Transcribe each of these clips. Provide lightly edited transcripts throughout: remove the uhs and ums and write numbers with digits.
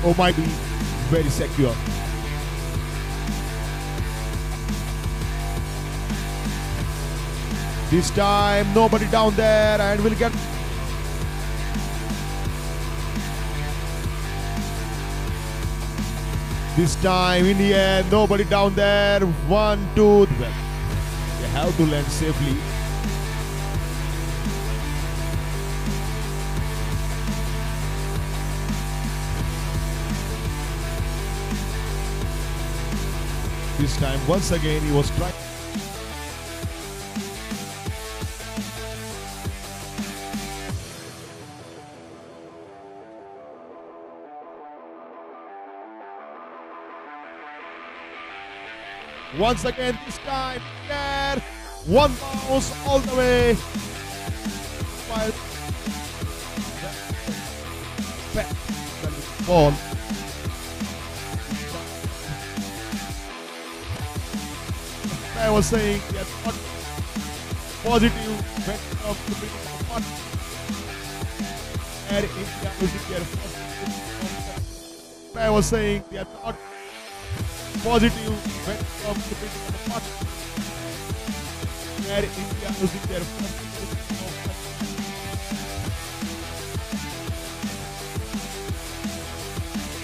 or might be very secure. This time nobody down there and we'll get this time in the air, nobody down there. 1, 2. Well, you have to land safely. This time once again he was trying. Once again, this time, there, one bounce all the way. Back the ball. I was saying they are not positive when it comes to beating the putt. Air India losing their first. I was saying they are not positive when it comes to beating the putt. Air India losing their first.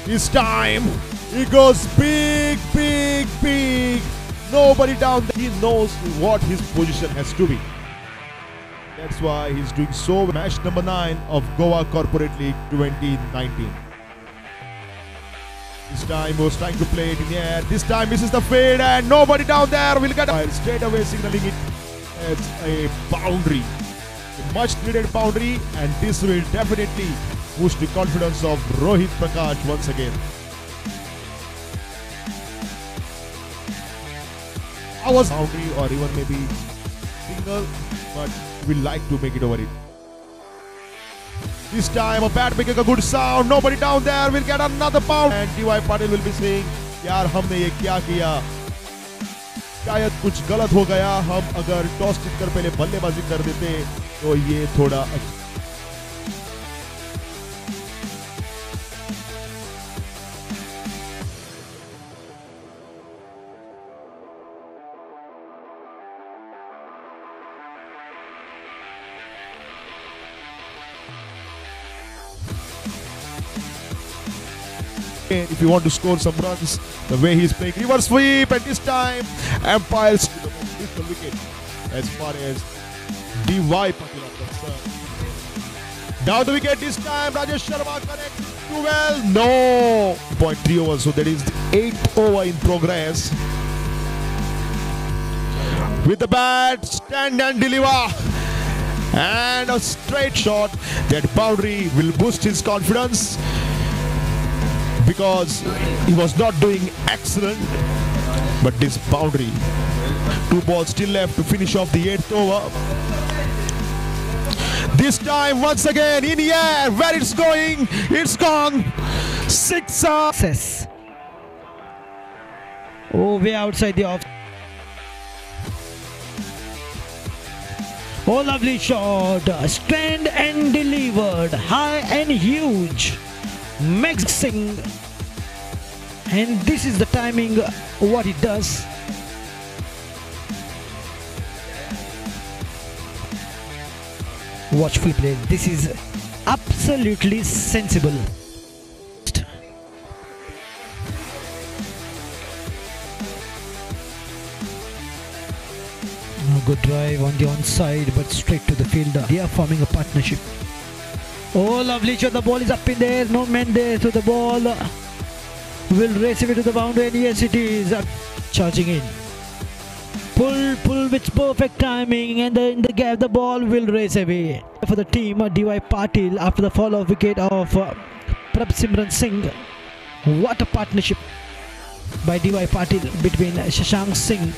This time he goes big, big, big. Nobody down there. He knows what his position has to be. That's why he's doing so well. Match number 9 of Goa Corporate League 2019. This time he was trying to play it in the air. This time misses the fade and nobody down there will get a straight away signaling it as a boundary. A much needed boundary, and this will definitely boost the confidence of Rohit Prakash once again. I was boundary or even maybe single, but we like to make it over it. This time a bat making a good sound. Nobody down there will get another pound. And DY Patil will be saying, यार हमने ये क्या किया? शायद कुछ गलत हो गया. हम अगर टॉस जीतकर पहले बल्लेबाजी कर देते तो ये थोड़ा if you want to score some runs, the way he's playing reverse sweep, and this time umpires to the most wicket as far as DY Patil are concerned. Down the wicket this time, Rajesh Sharma connects too well. No! 0.3 overs, so that is the 8th over in progress. With the bat, stand and deliver. And a straight shot. That boundary will boost his confidence, because he was not doing excellent, but this boundary. 2 balls still left to finish off the 8th over. This time once again in the air, where it's going, it's gone. 6 success. Oh, way outside the off. Oh, lovely shot. Stand and delivered. High and huge. Mixing, and this is the timing what it does. Watchful play. This is absolutely sensible. Good drive on the onside, but straight to the fielder. They are forming a partnership. Oh, lovely shot. The ball is up in there. No man there. So the ball will race away to the boundary. And yes, it is charging in. Pull with perfect timing. And in the gap, the ball will race away. For the team, DY Patil after the fall of wicket of Prabsimran Singh. What a partnership by DY Patil between Shashank Singh .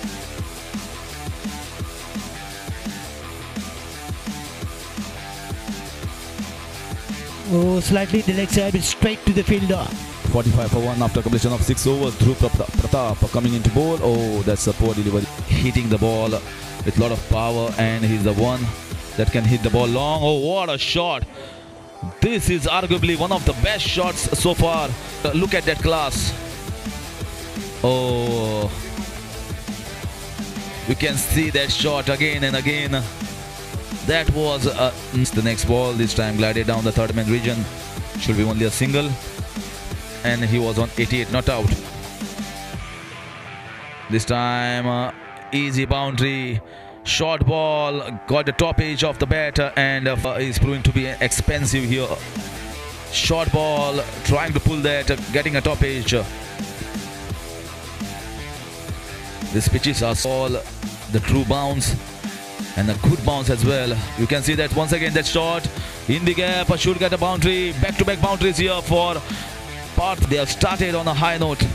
Oh, slightly the leg side, straight to the fielder. 45 for 1 after completion of 6 overs. Dhruv Pratap coming into bowl. Oh, that's a poor delivery. Hitting the ball with a lot of power, and he's the one that can hit the ball long. Oh, what a shot. This is arguably one of the best shots so far. Look at that class. Oh, you can see that shot again and again. That was the next ball. This time glided down the third man region. Should be only a single. And he was on 88, not out. This time easy boundary. Short ball, got the top edge of the bat and is proving to be expensive here. Short ball, trying to pull that, getting a top edge. These pitches are all the true bounce and a good bounce as well. You can see that once again, that shot in the gap should get a boundary. Back-to-back boundaries here for Perth. They have started on a high note.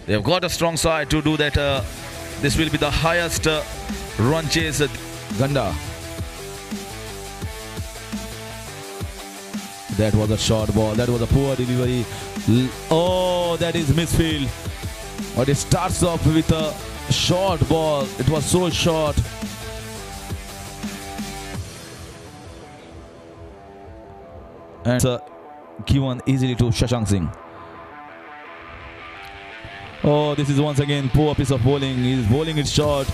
They have got a strong side to do that. This will be the highest run chase. Ganda. That was a short ball. That was a poor delivery. Oh, that is misfield. But it starts off with a short ball. It was so short. And given easily to Shashank Singh. Oh, this is once again poor piece of bowling. He's bowling it short.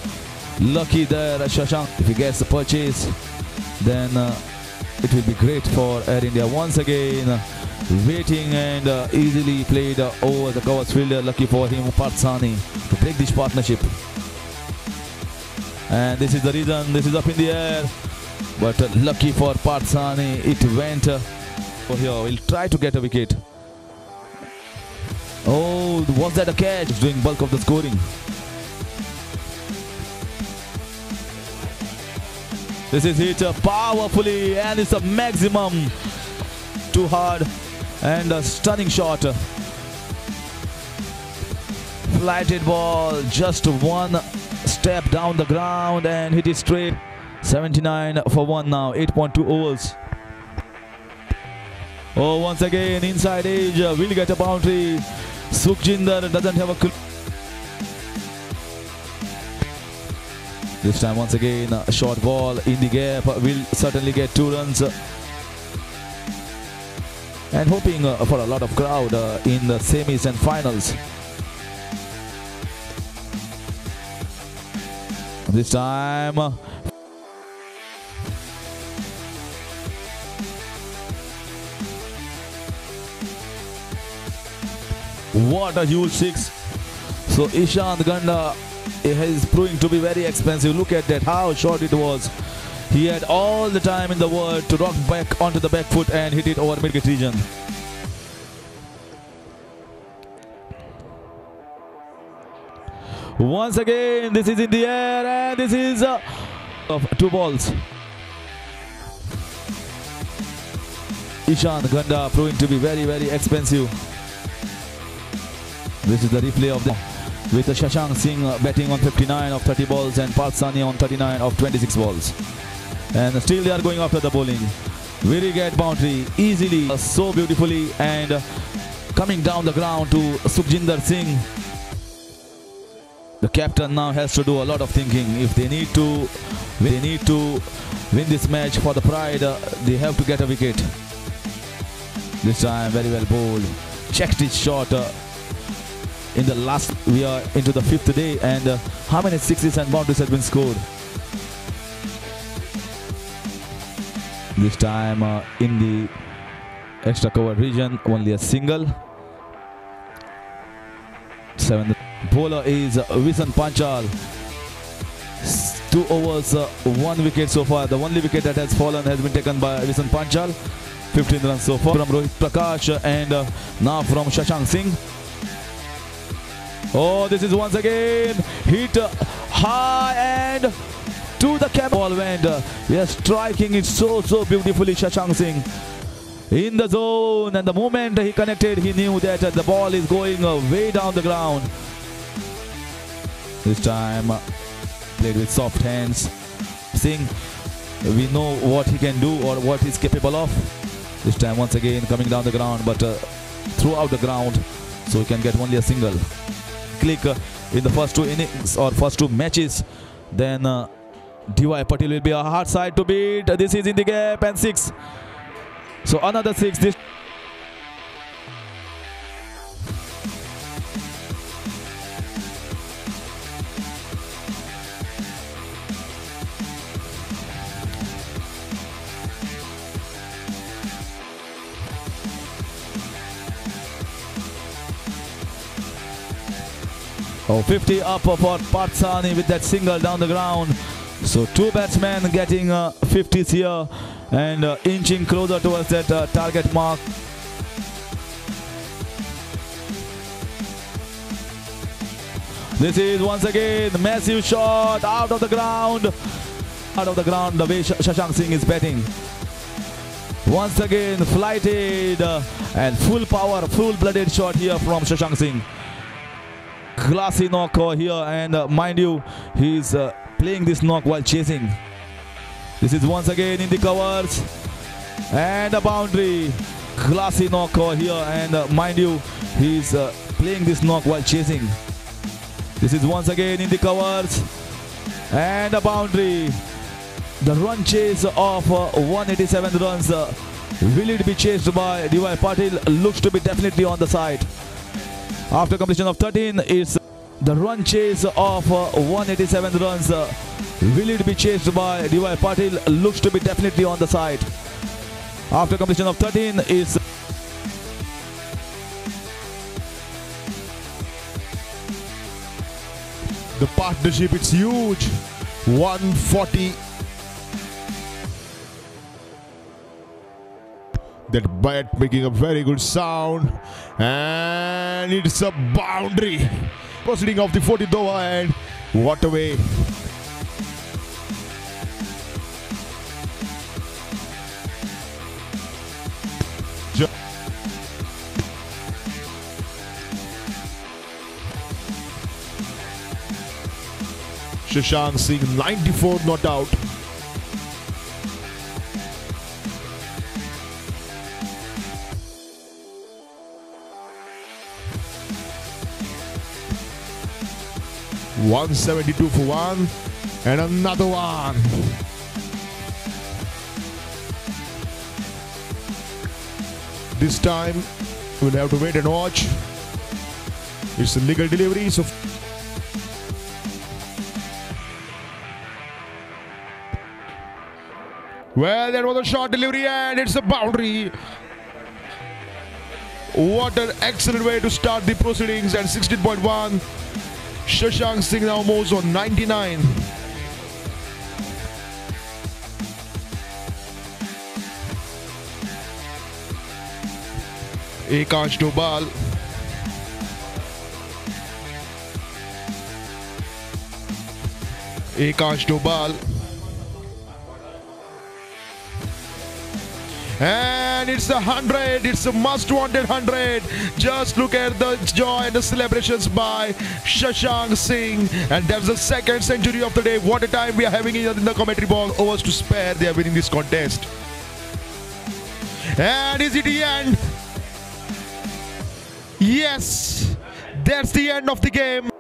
Lucky there, Shashank. If he gets the purchase, then it will be great for Air India. Once again, waiting and easily played over the covers fielder. Lucky for him, Parth Sahni, to break this partnership. And this is the reason. This is up in the air. But lucky for Parth Sahni, it went for here. We'll try to get a wicket. Oh, was that a catch? Doing bulk of the scoring. This is hit powerfully and it's a maximum. Too hard and a stunning shot. Flighted ball, just one step down the ground and hit it straight. 79 for 1 now, 8.2 overs. Oh, once again, inside edge, will get a boundary. Sukhjinder doesn't have a clue. This time, once again, a short ball in the gap will certainly get 2 runs. And hoping for a lot of crowd in the semis and finals. This time, what a huge 6. So Ishant Ganda is proving to be very expensive. Look at that, how short it was. He had all the time in the world to rock back onto the back foot and hit it over mid-wicket region. Once again, this is in the air and this is 2 balls. Ishant Ganda proving to be very, very expensive. This is the replay of the with Shashank Singh batting on 59 of 30 balls and Parth Sahni on 39 of 26 balls. And still they are going after the bowling. Very get boundary easily, so beautifully, and coming down the ground to Sukhjinder Singh. The captain now has to do a lot of thinking. If they need to win this match for the pride, they have to get a wicket. This time very well bowled. Checked it short. In the last, we are into the 5th day, and how many 6s and boundaries have been scored? This time in the extra covered region, only a single. 7th bowler is Visan Panchal. 2 overs, 1 wicket so far. The only wicket that has fallen has been taken by Visan Panchal. 15 runs so far from Rohit Prakash and now from Shashank Singh. Oh, this is once again hit high and to the cap. Ball went. Yes, striking it so beautifully, Shashank Singh. In the zone, and the moment he connected, he knew that the ball is going way down the ground. This time played with soft hands. Singh, we know what he can do or what he's capable of. This time once again coming down the ground, but throughout the ground, so he can get only a single. Click in the first 2 innings or first 2 matches, then DY Patil will be a hard side to beat. This is in the gap and 6. So another 6. This Oh, 50 up for Parthsani with that single down the ground. So two batsmen getting 50s here and inching closer towards that target mark. This is once again massive shot out of the ground. Out of the ground, the way Shashank Singh is batting. Once again flighted and full power, full-blooded shot here from Shashank Singh. Classy knock here, and mind you, he's playing this knock while chasing. This is once again in the covers and a boundary. Classy knock here, and mind you, he's playing this knock while chasing. This is once again in the covers and a boundary. The run chase of 187 runs. Will it be chased by DY Patil? Looks to be definitely on the side. After completion of 13, it's the run chase of 187 runs. Will it be chased by DY Patil? Looks to be definitely on the side. After completion of 13, is the partnership, it's huge. 140. That bat making a very good sound, and it's a boundary. Proceeding of the 40th over, and what a way. Shashank Singh 94 not out. $172 for one, and another one. This time we'll have to wait and watch. It's a legal delivery, so well, that was a short delivery, and it's a boundary. What an excellent way to start the proceedings at 16.1. Shashank Singh now moves on 99. Ekansh Dobal. Ekansh Dobal. And it's a 100. It's a must-wanted 100. Just look at the joy and the celebrations by Shashank Singh. And that's the second century of the day. What a time we are having in the commentary box. Overs to spare. They are winning this contest. And is it the end? Yes. That's the end of the game.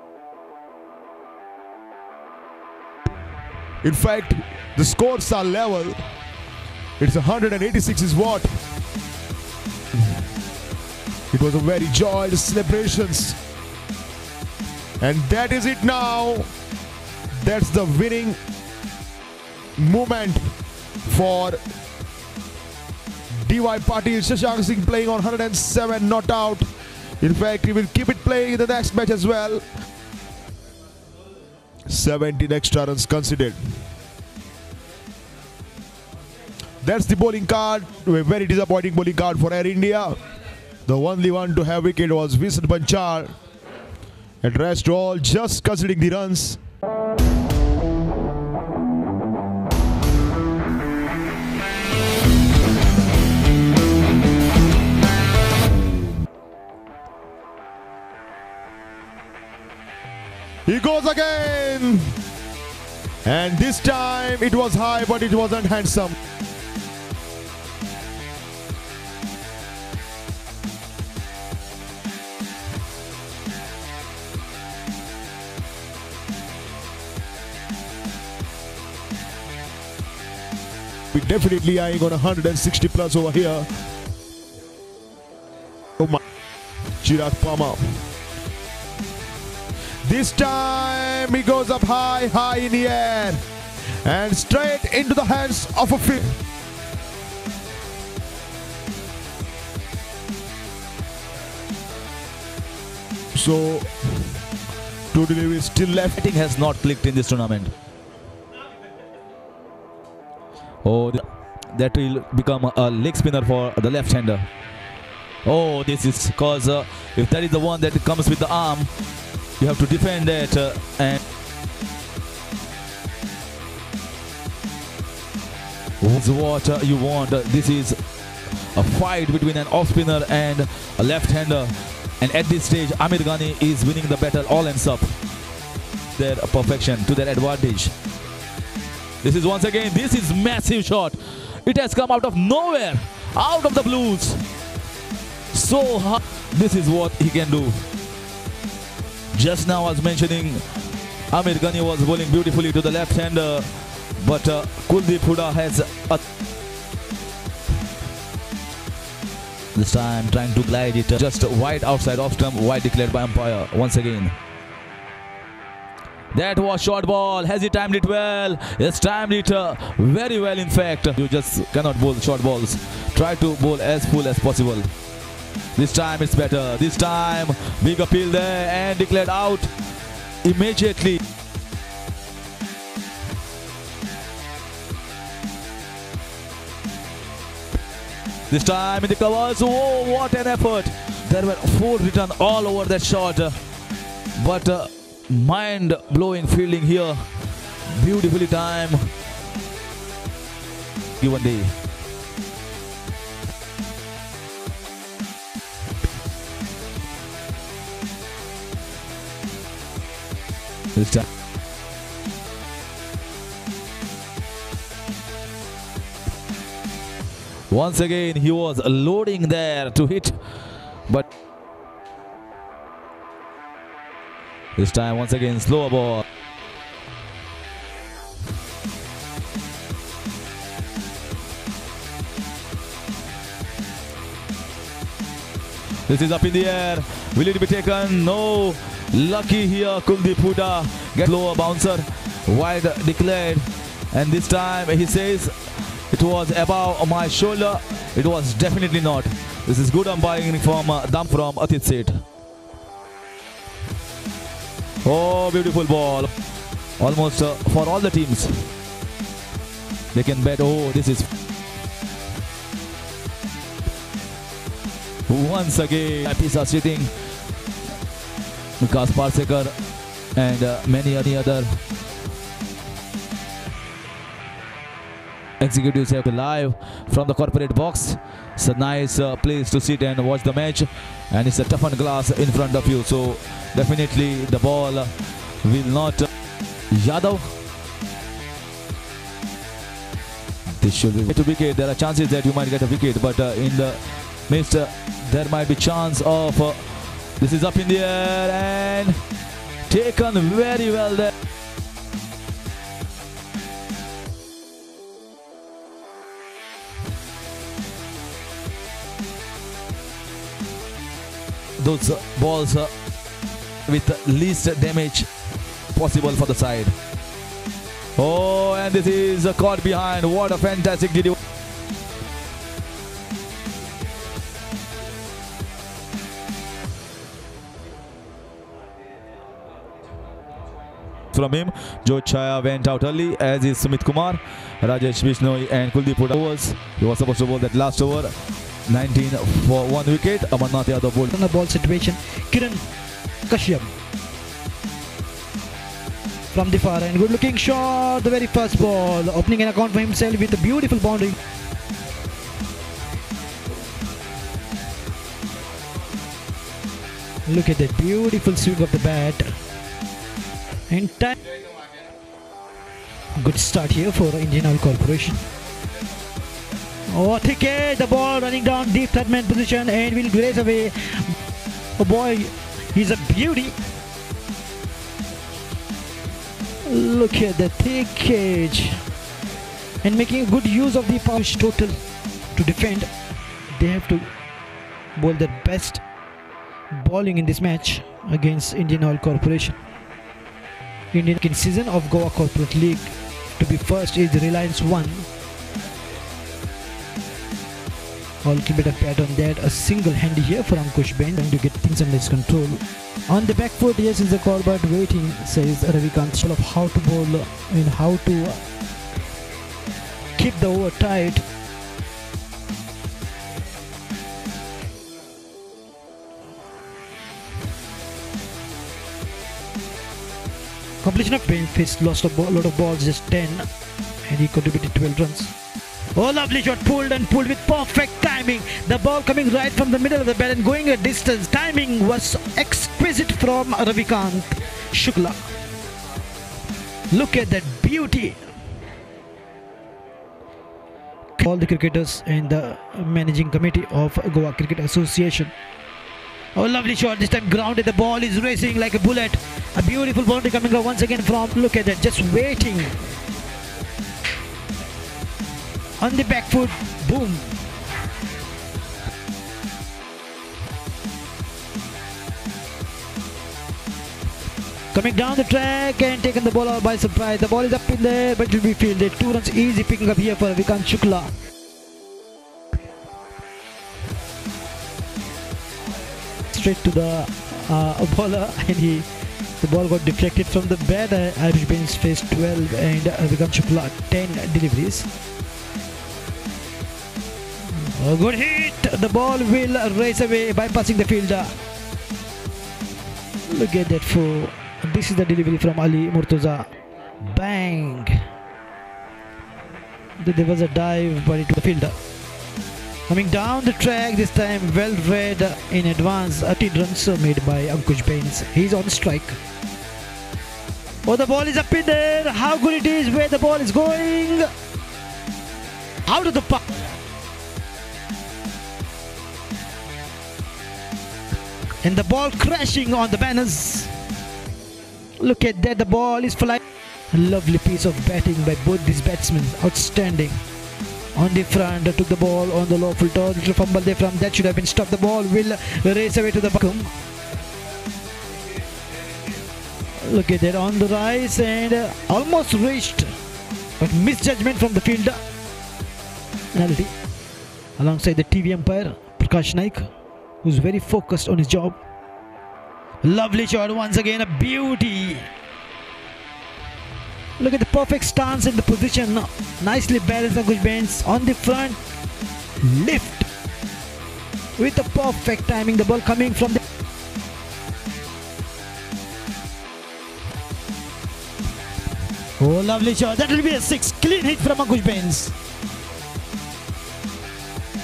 In fact, the scores are level. It's 186 is what. It was a very joyous celebrations. And that is it now. That's the winning moment for DY Patil. Shashank Singh playing on 107 not out. In fact, he will keep it playing in the next match as well. 17 extra runs considered. That's the bowling card. A very disappointing bowling card for Air India. The only one to have wicket was Vincent Panchal. And rest all just considering the runs. He goes again. And this time it was high, but it wasn't handsome. be definitely eyeing on 160 plus over here. Oh my, Chirag Parmar. This time he goes up high in the air and straight into the hands of a field. So, two deliveries still left. Batting has not clicked in this tournament. Oh, that will become a leg spinner for the left-hander. Oh, this is because if that is the one that comes with the arm, you have to defend that and this is what you want. This is a fight between an off-spinner and a left-hander, and at this stage Amir Ghani is winning the battle all ends up. Their perfection to their advantage. This is once again, this is massive shot. It has come out of nowhere, out of the blues. So hard. This is what he can do. Just now I was mentioning Amir Ghani was bowling beautifully to the left-hander, but Kuldeep Hooda has this time trying to glide it just wide outside off stump, wide declared by umpire once again. That was short ball. Has he timed it well? Yes, timed it very well in fact. You just cannot bowl short balls. Try to bowl as full as possible. This time it's better. This time big appeal there and declared out immediately. This time in the covers. Oh, what an effort. There were 4 written all over that shot. But mind-blowing fielding here. Beautifully timed. Given day. This time. Once again he was loading there to hit, but this time once again slower ball. This is up in the air. Will it be taken? No. Lucky here, Kuldeep Hooda gets lower bouncer, wide declared, and this time he says it was above my shoulder. It was definitely not. This is good umpiring from Atit Seth. Oh, beautiful ball. Almost for all the teams. They can bet. Oh, this is once again. Happy are sitting. Vikas Parsekar and many other executives have live from the corporate box. It's a nice place to sit and watch the match, and it's a toughened glass in front of you, so definitely the ball will not. Yadav, this should be to wicket. There are chances that you might get a wicket, but in the midst there might be chance of this is up in the air and taken very well there. Those balls with least damage possible for the side. Oh, and this is caught behind. What a fantastic delivery from him. Joe Chaya went out early, as is Sumit Kumar, Rajesh Bishnoi and Kuldeep Hooda. He was supposed to bowl that last over. 19 for 1 wicket. Amarnath Yadav bowled. On the ball situation, Kiran Kashyap from the far end. Good looking shot. The very first ball. Opening an account for himself with a beautiful boundary. Look at that beautiful swing of the bat. In time. Good start here for Indian Oil Corporation. Oh, thick, the ball running down deep third man position and will graze away. Oh boy, he's a beauty. Look at the thick cage. and making a good use of the power total to defend. They have to bowl their best bowling in this match against Indian Oil Corporation. Indian season of Goa Corporate League to be first is Reliance 1. A little bit of pat on that, a single handy here for Ankush Bains, trying to get things under his control. On the back foot, yes, is the Corbett waiting, says Ravikant, full of how to bowl and how to keep the over tight. Completion of Bains faced lost a lot of balls, just 10, and he contributed 12 runs. Oh, lovely shot, pulled with perfect timing. The ball coming right from the middle of the bat and going a distance. Timing was exquisite from Ravikant Shukla. Look at that beauty. All the cricketers and the managing committee of Goa Cricket Association. Oh, lovely shot, this time grounded. The ball is racing like a bullet. A beautiful boundary coming up once again from, look at that, just waiting. On the back foot, boom. Coming down the track and taking the ball out by surprise. The ball is up in there, but it will be fielded. 2 runs easy picking up here for Ravikant Shukla. Straight to the bowler, and the ball got deflected from the bat. Irish Bains faced 12 and Ravikant Shukla 10 deliveries. A good hit. The ball will race away, bypassing the fielder. Look at that four. This is the delivery from Ali Murtaza. Bang. There was a dive, but it was the fielder. Coming down the track this time, well read in advance. 18 runs made by Ankush Bains. He's on strike. Oh, the ball is up in there. How good it is, where the ball is going. Out of the park. And the ball crashing on the banners. Look at that, the ball is flying. Lovely piece of batting by both these batsmen. Outstanding. On the front, took the ball on the low full toss. Little fumble there from that, should have been stopped. The ball will race away to the back. Look at that on the rise and almost reached, but misjudgment from the fielder. Penalty. Alongside the TV umpire, Prakash Naik, who's very focused on his job. Lovely shot once again, a beauty. Look at the perfect stance in the position. Nicely balanced Ankush Bains on the front. Lift with the perfect timing. The ball coming from the... Oh, lovely shot. That will be a 6. Clean hit from Ankush Bains.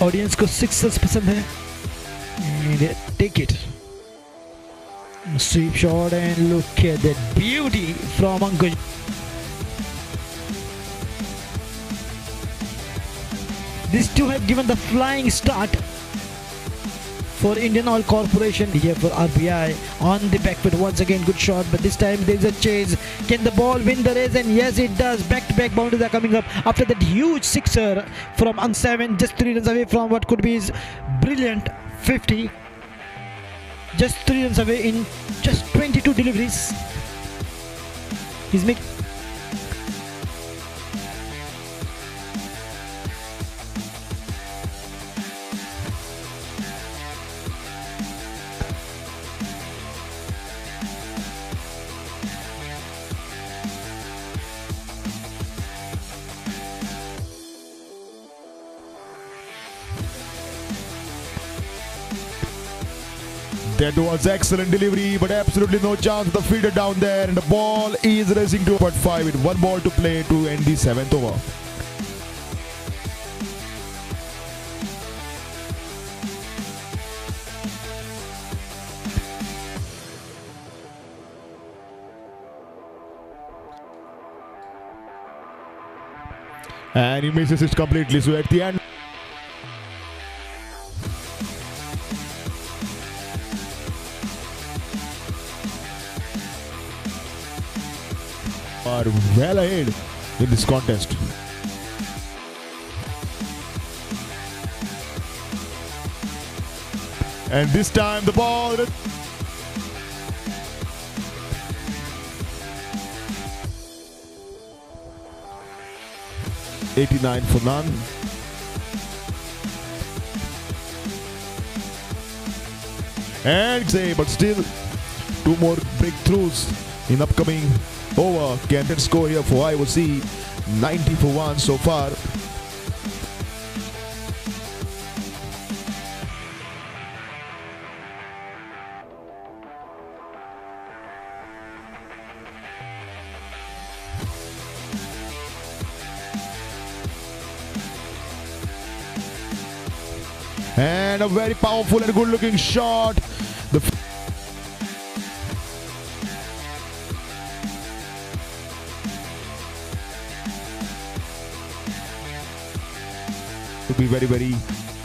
Audience को 6 पसंद है. And take it. Sweep shot and look at that beauty from Ankush. These two have given the flying start for Indian Oil Corporation here for RBI. On the back foot once again, good shot, but this time there is a chase. Can the ball win the race? And yes, it does. Back-to-back boundaries are coming up after that huge sixer from Un7, just 3 runs away from what could be his brilliant 50. Just 3 runs away in just 22 deliveries. He's making... That was excellent delivery, but absolutely no chance of the fielder down there, and the ball is racing to 5 with 1 ball to play to end the 7th over. And he misses it completely, so at the end are well ahead in this contest. And this time the ball. 89 for none. And say, but still 2 more breakthroughs in upcoming over. Can that score here for IOC? 90 for 1 so far. And a very powerful and good looking shot. To be very, very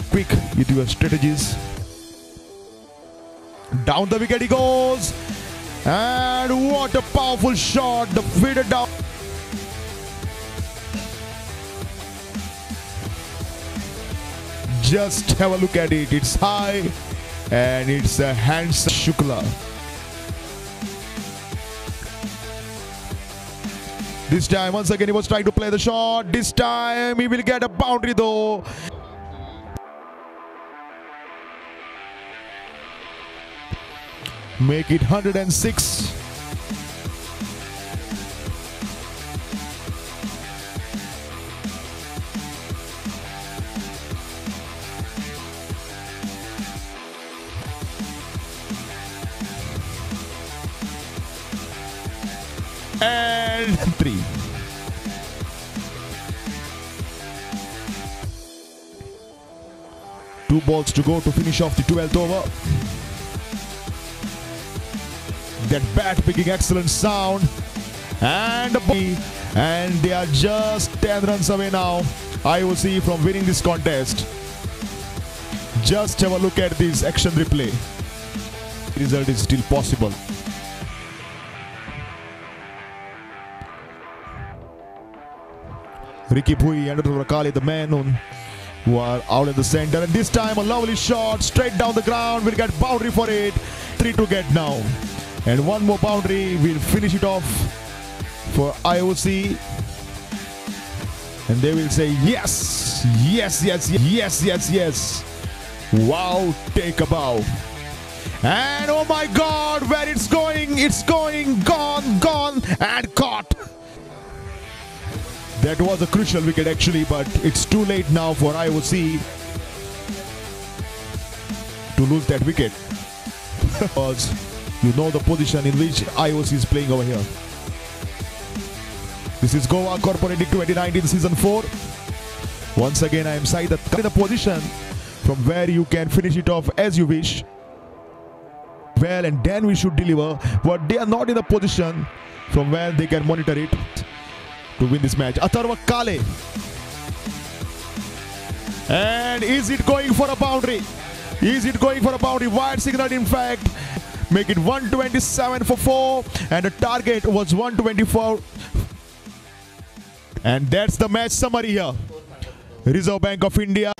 quick with your strategies. Down the wicket he goes. And what a powerful shot. The feeder down. Just have a look at it. It's high and it's a handsome Shukla. This time once again he was trying to play the shot. This time he will get a boundary though. Make it 106. And 3. Two balls to go to finish off the 12th over. That bat picking excellent sound. And they are just 10 runs away now, IOC, from winning this contest. Just have a look at this action replay. The result is still possible. Ricky Bhui and Rakali, the men who are out in the center. And this time a lovely shot straight down the ground. We'll get boundary for it. 3 to get now. And 1 more boundary. We'll finish it off for IOC. And they will say yes, yes, yes, yes, yes, yes. Wow, take a bow. And oh my God, where it's going, gone, and caught. That was a crucial wicket actually, but it's too late now for IOC to lose that wicket. Because you know the position in which IOC is playing over here. This is Goa Corporate League 2019 Season 4. Once again, I am Saeed in a position from where you can finish it off as you wish. Well, and then we should deliver, but they are not in a position from where they can monitor it to win this match. Atharva Kale. And is it going for a boundary? Is it going for a boundary? Wide signal, in fact. Make it 127 for 4. And the target was 124. And that's the match summary here. Reserve Bank of India.